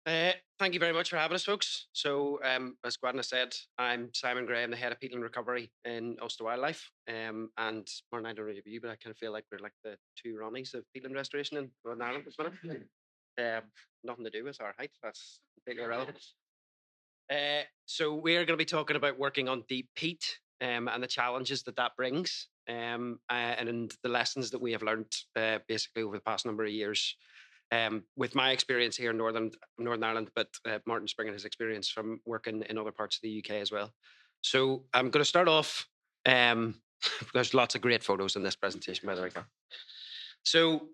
Thank you very much for having us, folks. So, as Gwadna said, I'm Simon Gray. I'm the head of Peatland Recovery in Ulster Wildlife. And more than I don't know about you, but I kind of feel like we're like the two Ronnies of peatland restoration in Northern Ireland at the minute. Nothing to do with our height. That's completely irrelevant. So we're going to be talking about working on deep peat and the challenges that that brings, and the lessons that we have learned basically over the past number of years. With my experience here in Northern Ireland, but Martin's bringing his experience from working in other parts of the UK as well. So I'm going to start off. Um, there's lots of great photos in this presentation, by the way. So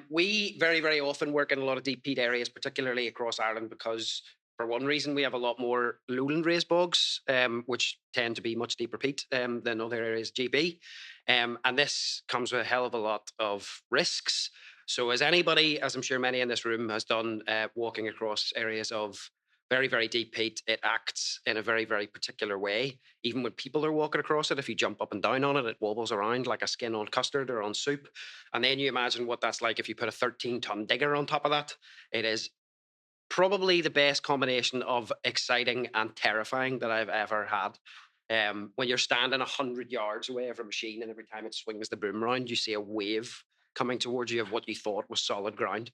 we very, very often work in a lot of deep peat areas, particularly across Ireland, because for one reason, we have a lot more lowland raised bogs, which tend to be much deeper peat than other areas GB. And this comes with a hell of a lot of risks. So as anybody, as I'm sure many in this room has done, walking across areas of very, very deep peat, it acts in a very, very particular way. Even when people are walking across it, if you jump up and down on it, it wobbles around like a skin on custard or on soup. And then you imagine what that's like if you put a 13-ton digger on top of that. It is probably the best combination of exciting and terrifying that I've ever had. When you're standing 100 yards away from a machine and every time it swings the boom round, you see a wave coming towards you of what you thought was solid ground.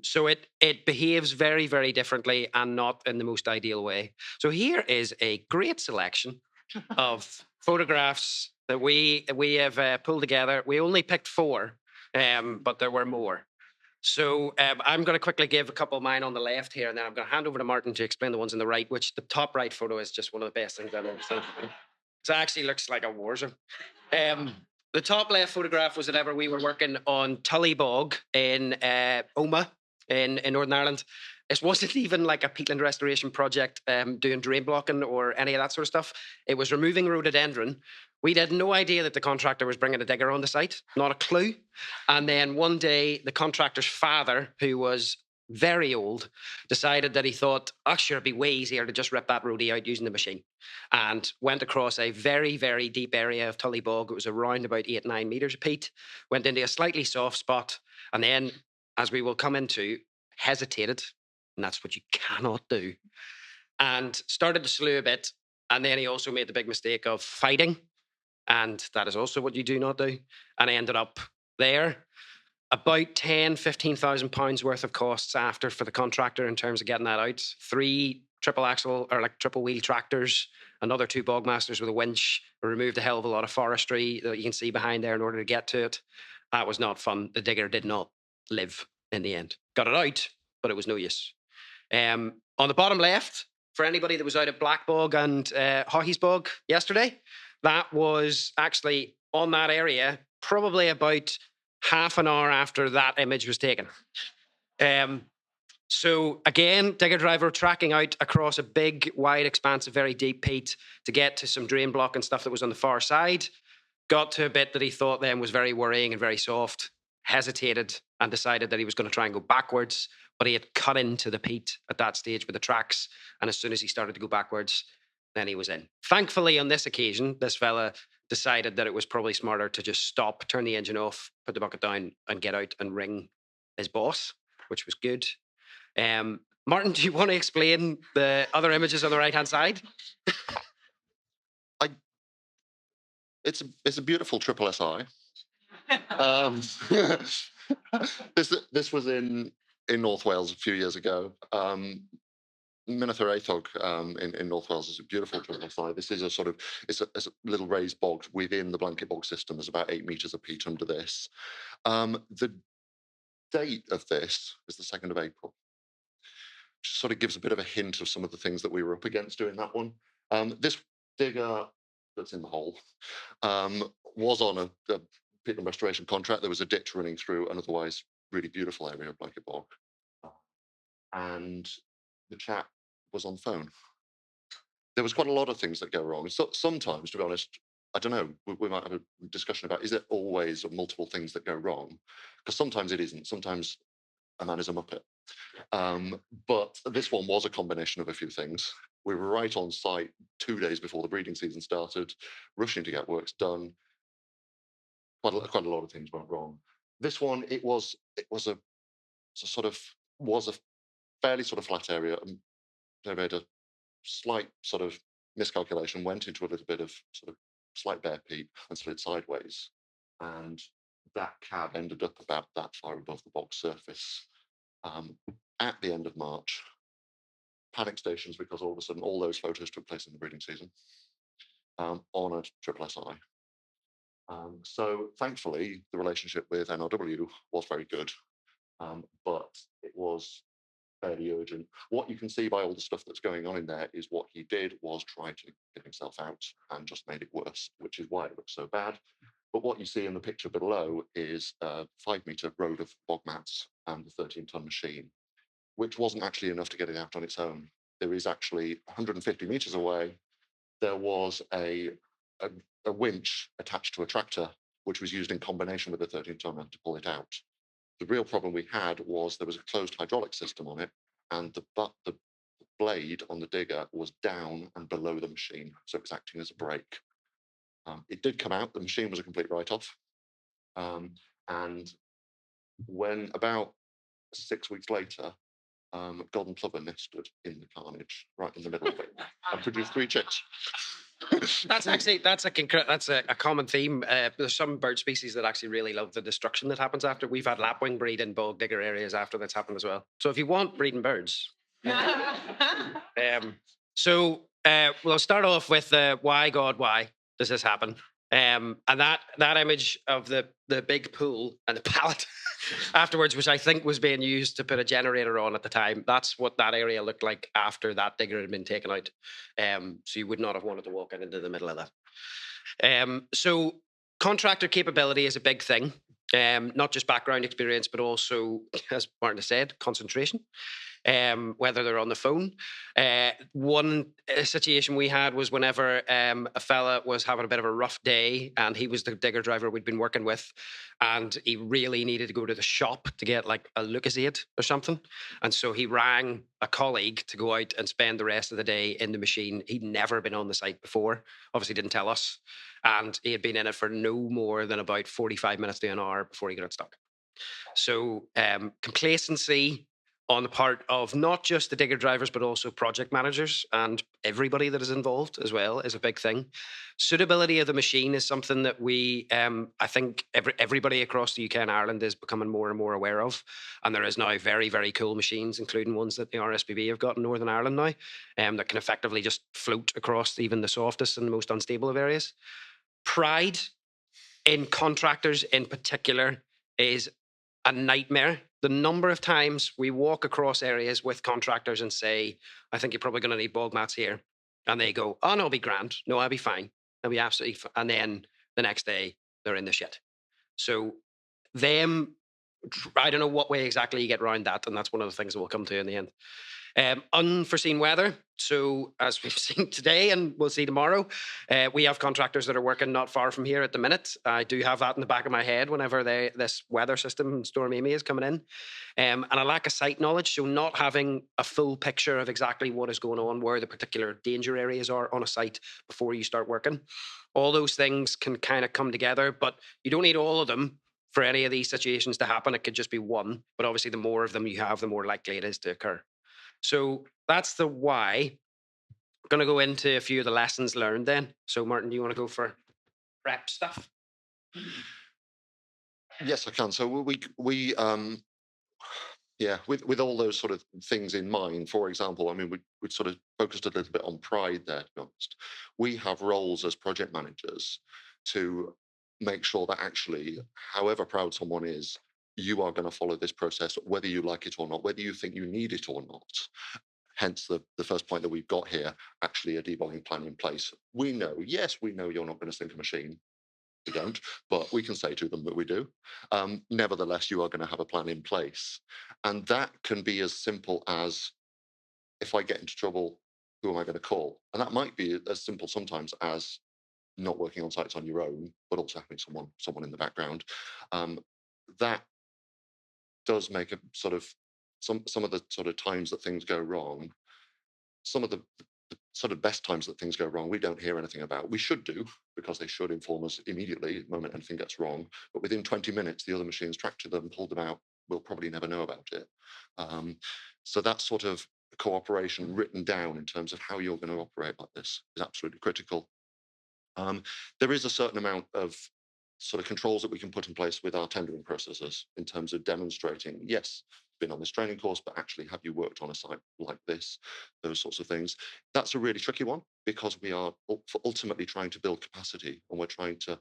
So it behaves very, very differently and not in the most ideal way. So here is a great selection of photographs that we have pulled together. We only picked four, but there were more. So I'm going to quickly give a couple of mine on the left here, and then I'm going to hand over to Martin to explain the ones on the right. Which the top right photo is just one of the best things I've ever seen. It actually looks like a war zone. The top left photograph was whenever we were working on Tully Bog in Omagh in Northern Ireland. It wasn't even like a peatland restoration project doing drain blocking or any of that sort of stuff. It was removing rhododendron. We had no idea that the contractor was bringing a digger on the site, not a clue. And then one day, the contractor's father, who was very old, decided that he thought, oh, sure, it'd be way easier to just rip that roadie out using the machine. And went across a very, very deep area of Tully Bog. It was around about 8-9 meters of peat, went into a slightly soft spot, and then, as we will come into, hesitated. And that's what you cannot do. And started to slew a bit. And then he also made the big mistake of fighting. And that is also what you do not do. And I ended up there about 10, 15,000 pounds worth of costs after for the contractor in terms of getting that out. 3 triple axle or like triple wheel tractors, another 2 bogmasters with a winch, removed a hell of a lot of forestry that you can see behind there in order to get to it. That was not fun. The digger did not live in the end. Got it out, but it was no use. On the bottom left, for anybody that was out at Black Bog and Hockeys Bog yesterday, that was actually on that area probably about half an hour after that image was taken. So again, digger driver tracking out across a big, wide expanse of very deep peat to get to some drain block and stuff that was on the far side. Got to a bit that he thought then was very worrying and very soft, hesitated and decided that he was going to try and go backwards, but he had cut into the peat at that stage with the tracks. And as soon as he started to go backwards, then he was in. Thankfully, on this occasion, this fella decided that it was probably smarter to just stop, turn the engine off, put the bucket down, and get out and ring his boss, which was good. Martin, do you want to explain the other images on the right-hand side? I, it's a beautiful triple SI. This was in North Wales a few years ago. Minother Aethog in North Wales is a beautiful triple SI. This is it's a little raised bog within the blanket bog system. There's about 8 meters of peat under this. The date of this is the 2nd of April. Which sort of gives a bit of a hint of some of the things that we were up against doing that one. This digger that's in the hole was on a peatland restoration contract. There was a ditch running through an otherwise really beautiful area of Blanket Bog. And the chap was on the phone. There was quite a lot of things that go wrong. So sometimes, to be honest, I don't know, we might have a discussion about, is it always multiple things that go wrong? Because sometimes it isn't. Sometimes a man is a muppet. But this one was a combination of a few things. We were right on site 2 days before the breeding season started, rushing to get works done. Quite a lot of things went wrong. This one, it was a fairly sort of flat area. They made a slight sort of miscalculation, went into a little bit of sort of slight bare peat and slid sideways. And that cab ended up about that far above the bog surface at the end of March. Panic stations, because all of a sudden all those photos took place in the breeding season on a triple SI. So thankfully, the relationship with NRW was very good, but it was fairly urgent. What you can see by all the stuff that's going on in there is what he did was try to get himself out and just made it worse, which is why it looks so bad. But what you see in the picture below is a 5-metre road of bog mats and the 13-ton machine, which wasn't actually enough to get it out on its own. There is actually 150 metres away, there was a winch attached to a tractor, which was used in combination with a 13-tonner to pull it out. The real problem we had was there was a closed hydraulic system on it, and the blade on the digger was down and below the machine, so it was acting as a brake. It did come out. The machine was a complete write-off. And when about 6 weeks later, golden plover nested in the carnage, right in the middle of it, and produced 3 chicks. That's a common theme. There's some bird species that actually really love the destruction that happens after. We've had lapwing breed in bog digger areas after that's happened as well. So if you want breeding birds, we'll start off with why does this happen? And that image of the big pool and the pallet afterwards, which I think was being used to put a generator on at the time. That's what that area looked like after that digger had been taken out. So you would not have wanted to walk into the middle of that. So contractor capability is a big thing. Not just background experience, but also, as Martin has said, concentration. Whether they're on the phone. One situation we had was whenever a fella was having a bit of a rough day, and he was the digger driver we'd been working with, and he really needed to go to the shop to get like a Lucozade or something. And so he rang a colleague to go out and spend the rest of the day in the machine. He'd never been on the site before, obviously didn't tell us. And he had been in it for no more than about 45 minutes to an hour before he got stuck. So complacency on the part of not just the digger drivers, but also project managers and everybody that is involved as well is a big thing. Suitability of the machine is something that we, I think everybody across the UK and Ireland is becoming more and more aware of. And there is now very, very cool machines, including ones that the RSPB have got in Northern Ireland now, that can effectively just float across even the softest and most unstable of areas. Pride in contractors in particular is a nightmare. The number of times we walk across areas with contractors and say, I think you're probably going to need bog mats here. And they go, oh, no, I'll be grand. No, I'll be fine. I'll be absolutely fine. And then the next day, they're in the shit. So I don't know what way exactly you get around that. And that's one of the things that we'll come to in the end. Unforeseen weather. So as we've seen today and we'll see tomorrow, we have contractors that are working not far from here at the minute. I do have that in the back of my head whenever this weather system, Storm Amy, is coming in. And a lack of site knowledge. So not having a full picture of exactly what is going on, where the particular danger areas are on a site before you start working. All those things can kind of come together, but you don't need all of them for any of these situations to happen. It could just be one. But obviously, the more of them you have, the more likely it is to occur. So that's the why. I'm going to go into a few of the lessons learned then. So Martin, do you want to go for prep stuff? Yes, I can. So we with all those sort of things in mind, for example, I mean, we sort of focused a little bit on pride there, to be honest. We have roles as project managers to make sure that actually, however proud someone is, you are going to follow this process, whether you like it or not, whether you think you need it or not. Hence the first point that we've got here, actually a debogging plan in place. We know you're not going to sink a machine. We don't, but we can say to them that we do. Nevertheless, you are going to have a plan in place. And that can be as simple as, if I get into trouble, who am I going to call? And that might be as simple sometimes as not working on sites on your own, but also having someone in the background. That does make a sort of some of the sort of times that things go wrong, some of the sort of best times that things go wrong, we don't hear anything about. We should do, because they should inform us immediately the moment anything gets wrong. But within 20 minutes, the other machines tracked to them, pulled them out, we'll probably never know about it. So that sort of cooperation written down in terms of how you're going to operate like this is absolutely critical. There is a certain amount of sort of controls that we can put in place with our tendering processes in terms of demonstrating, yes, been on this training course, but actually have you worked on a site like this, those sorts of things. That's a really tricky one because we are ultimately trying to build capacity and we're trying to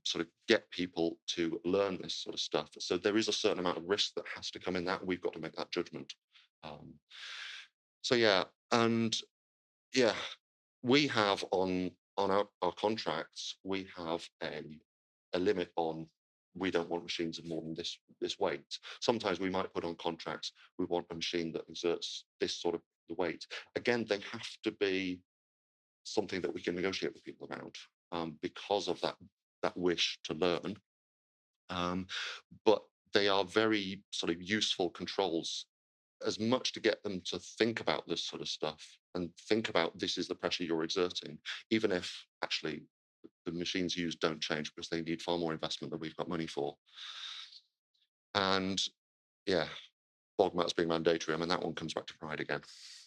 sort of get people to learn this sort of stuff. So there is a certain amount of risk that has to come in that, and we've got to make that judgment. So yeah, and yeah, we have on our contracts, we have a limit on, we don't want machines of more than this weight. Sometimes we might put on contracts, we want a machine that exerts this sort of the weight. Again, they have to be something that we can negotiate with people about because of that wish to learn. But they are very sort of useful controls, as much to get them to think about this sort of stuff and think about this is the pressure you're exerting, even if actually the machines used don't change because they need far more investment than we've got money for. And yeah, bog mats being mandatory, I mean, that one comes back to pride again.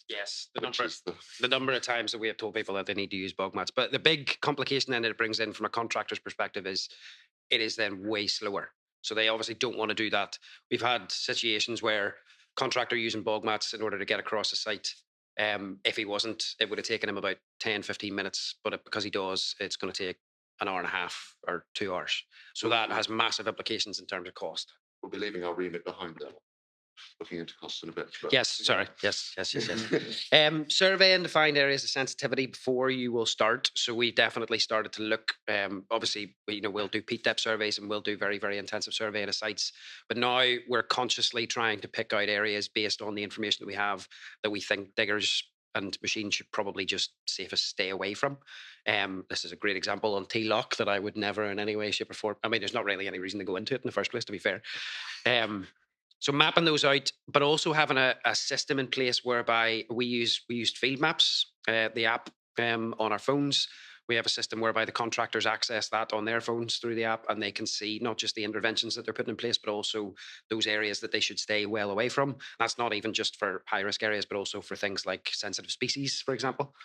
Yes, the number of times that we have told people that they need to use bog mats. But the big complication then that it brings in from a contractor's perspective is it is then way slower. So they obviously don't want to do that. We've had situations where contractor using bog mats in order to get across the site. If he wasn't, it would have taken him about 10, 15 minutes. But because he does, it's going to take an hour and a half or 2 hours. So that has massive implications in terms of cost. We'll be leaving our remit behind there, looking into costs in a bit. But yes, sorry. Yes. Survey and define areas of sensitivity before you will start. So we definitely started to look. Obviously, we'll do peat depth surveys and we'll do very, very intensive surveying of sites. But now we're consciously trying to pick out areas based on the information that we have that we think diggers and machines should probably just safest stay away from. This is a great example on T-Lock that I would never in any way, shape or form. I mean, there's not really any reason to go into it in the first place, to be fair. So mapping those out, but also having a system in place whereby we used field maps, the app on our phones. We have a system whereby the contractors access that on their phones through the app, and they can see not just the interventions that they're putting in place, but also those areas that they should stay well away from. That's not even just for high risk areas, but also for things like sensitive species, for example.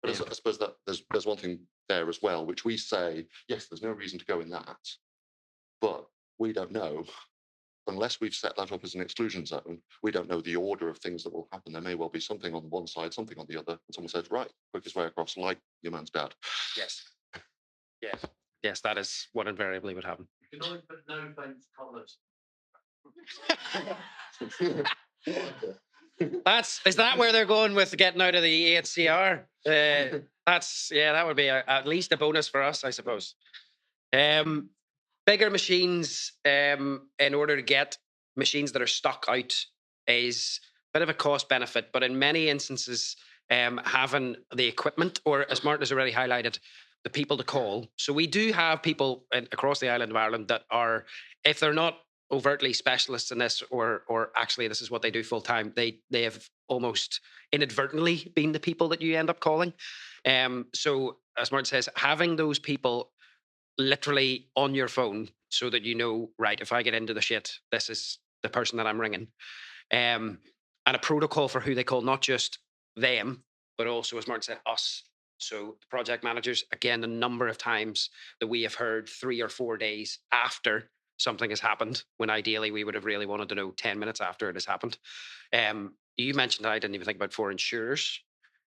But I suppose that there's one thing there as well, which we say, yes, there's no reason to go in that, but we don't know. Unless we've set that up as an exclusion zone, we don't know the order of things that will happen. There may well be something on one side, something on the other, and someone says, right, quickest way across, like your man's dad. Yes. Yes, that is what invariably would happen. You can always put no fence colours. Is that where they're going with getting out of the EHCR? That would be at least a bonus for us, I suppose. Bigger machines, in order to get machines that are stock out, is a bit of a cost benefit, but in many instances, having the equipment, or as Martin has already highlighted, the people to call. So we do have people across the island of Ireland that are, if they're not overtly specialists in this, or actually this is what they do full time, they have almost inadvertently been the people that you end up calling. So as Martin says, having those people literally on your phone so that you know, right, if I get into the shit, this is the person that I'm ringing. And a protocol for who they call, not just them, but also, as Martin said, us. So the project managers, again, the number of times that we have heard 3 or 4 days after something has happened, when ideally we would have really wanted to know 10 minutes after it has happened. You mentioned, I didn't even think about, for insurers.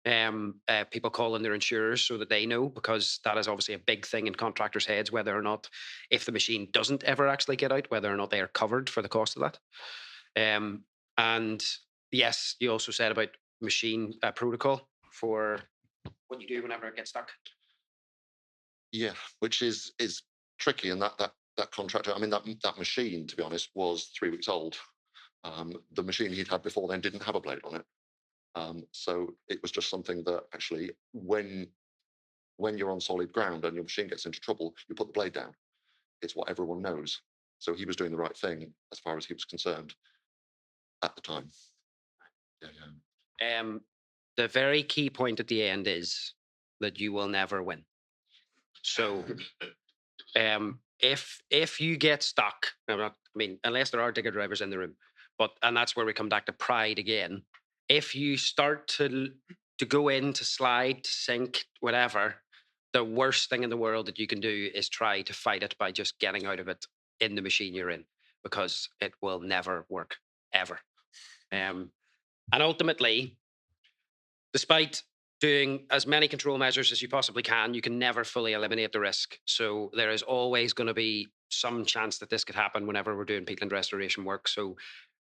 People calling their insurers so that they know, because that is obviously a big thing in contractors' heads, whether or not, if the machine doesn't ever actually get out, whether or not they are covered for the cost of that. And yes, you also said about machine protocol for what you do whenever it gets stuck. Yeah, which is tricky, and that contractor, I mean, that machine, to be honest, was 3 weeks old. The machine he'd had before then didn't have a blade on it. So it was just something that actually, when you're on solid ground and your machine gets into trouble, you put the blade down. It's what everyone knows. So he was doing the right thing as far as he was concerned at the time. Yeah. The very key point at the end is that you will never win. So if you get stuck, I'm not I mean, unless there are digger drivers in the room, and that's where we come back to pride again. If you start to go in, to slide, to sink, whatever, the worst thing in the world that you can do is try to fight it by just getting out of it in the machine you're in, because it will never work, ever. And ultimately, despite doing as many control measures as you possibly can, you can never fully eliminate the risk. So there is always going to be some chance that this could happen whenever we're doing peatland restoration work. So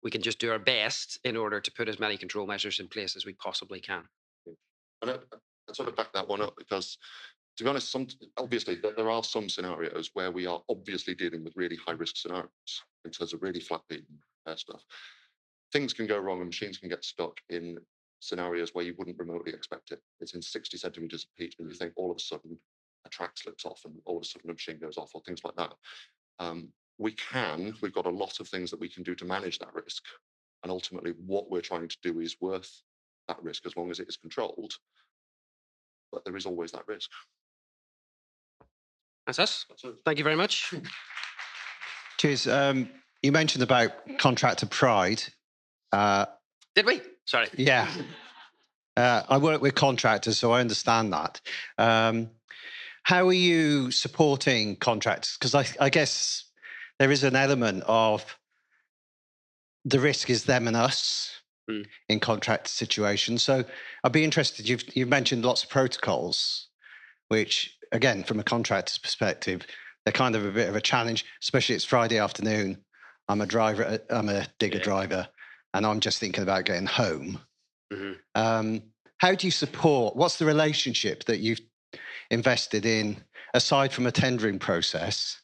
we can just do our best in order to put as many control measures in place as we possibly can. And I sort of back that one up because, to be honest, obviously there are some scenarios where we are obviously dealing with really high risk scenarios in terms of really flat peat stuff. Things can go wrong and machines can get stuck in scenarios where you wouldn't remotely expect it. It's in 60 centimeters of peat, and you think all of a sudden a track slips off and all of a sudden a machine goes off or things like that. We've got a lot of things that we can do to manage that risk. And ultimately, what we're trying to do is worth that risk as long as it is controlled. But there is always that risk. That's us. Thank you very much. Cheers. You mentioned about contractor pride. Did we? Sorry. Yeah. I work with contractors, so I understand that. How are you supporting contractors? Because I guess there is an element of the risk is them and us in contract situations. So I'd be interested. You've mentioned lots of protocols, which, again, from a contractor's perspective, they're kind of a bit of a challenge, especially it's Friday afternoon. I'm a digger driver, and I'm just thinking about getting home. How do you support? What's the relationship that you've invested in, aside from a tendering process,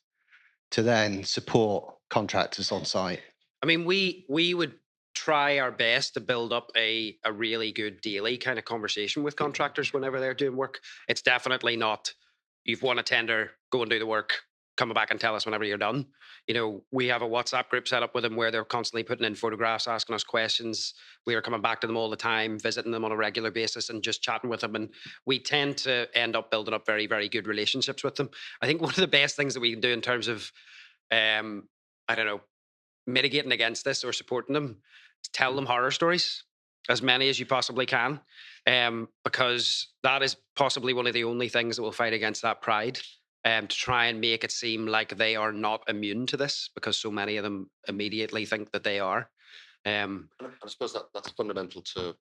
to then support contractors on site? I mean, we would try our best to build up a really good daily kind of conversation with contractors whenever they're doing work. It's definitely not, you've won a tender, go and do the work, come back and tell us whenever you're done. You know, we have a WhatsApp group set up with them where they're constantly putting in photographs, asking us questions. We are coming back to them all the time, visiting them on a regular basis and just chatting with them. And we tend to end up building up very, very good relationships with them. I think one of the best things that we can do in terms of, mitigating against this or supporting them, is tell them horror stories, as many as you possibly can, because that is possibly one of the only things that will fight against that pride. To try and make it seem like they are not immune to this, because so many of them immediately think that they are. I suppose that's fundamental to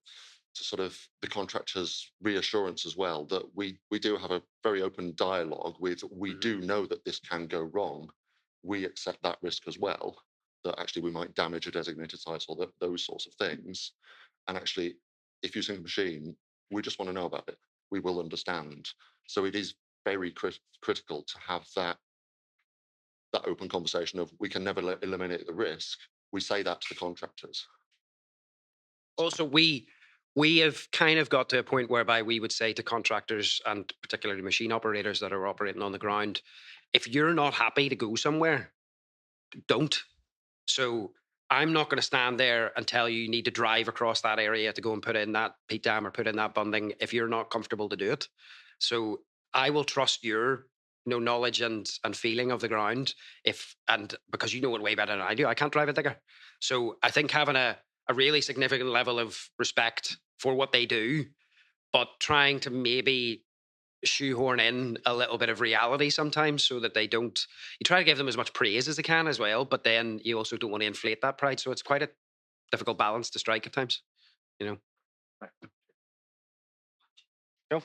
sort of the contractor's reassurance as well, that we do have a very open dialogue with, we do know that this can go wrong. We accept that risk as well, that actually we might damage a designated site or those sorts of things. And actually, if you sink a machine, we just want to know about it. We will understand. So it is very critical to have that open conversation of, we can never eliminate the risk. We say that to the contractors. Also, we have kind of got to a point whereby we would say to contractors, and particularly machine operators that are operating on the ground, if you're not happy to go somewhere, don't. So I'm not going to stand there and tell you need to drive across that area to go and put in that peat dam or put in that bunding if you're not comfortable to do it. So I will trust your knowledge and feeling of the ground, because you know it way better than I do. I can't drive a digger. So I think having a really significant level of respect for what they do, but trying to maybe shoehorn in a little bit of reality sometimes, so that they don't, you try to give them as much praise as they can as well, but then you also don't want to inflate that pride. So it's quite a difficult balance to strike at times, you know. Cool.